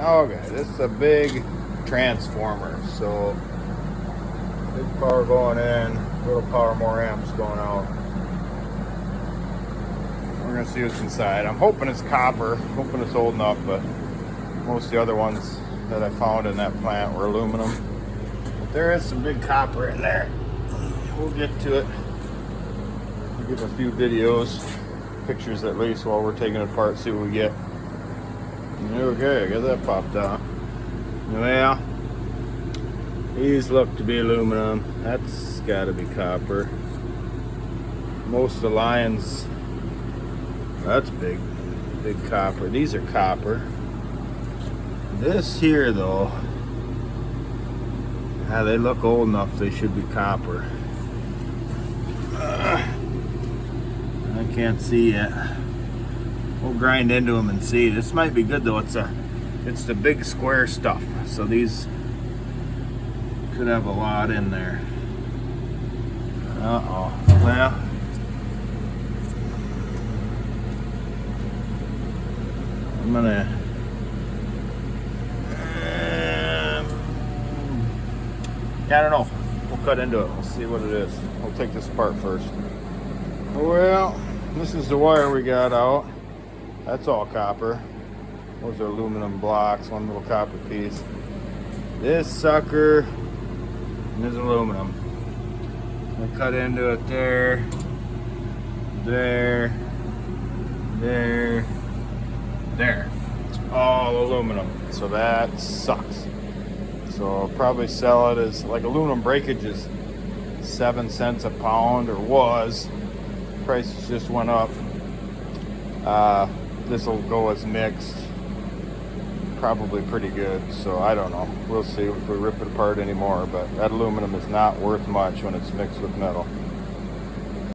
Okay, this is a big transformer. So big power going in, little power, more amps going out. We're gonna see what's inside. I'm hoping it's copper, hoping it's old enough, but most of the other ones that I found in that plant were aluminum. But there is some big copper in there. We'll get to it. We'll give a few videos, pictures at least, while we're taking it apart, see what we get. Okay, I got that popped out. Well, these look to be aluminum. That's gotta be copper. Most of the lines, that's big copper. These are copper. This here though, they look old enough, they should be copper. I can't see yet. We'll grind into them and see. This might be good though. It's the big square stuff. So these could have a lot in there. Uh-oh. Well, I'm gonna I don't know. We'll cut into it. We'll see what it is. We'll take this apart first. Well, this is the wire we got out. That's all copper. Those are aluminum blocks, one little copper piece. This sucker is aluminum. I cut into it there, there. It's all aluminum, so that sucks. So I'll probably sell it as, like, aluminum breakage is 7 cents a pound, or was. Prices just went up. This will go as mixed. Probably pretty good, so I don't know. We'll see if we rip it apart anymore, but that aluminum is not worth much when it's mixed with metal.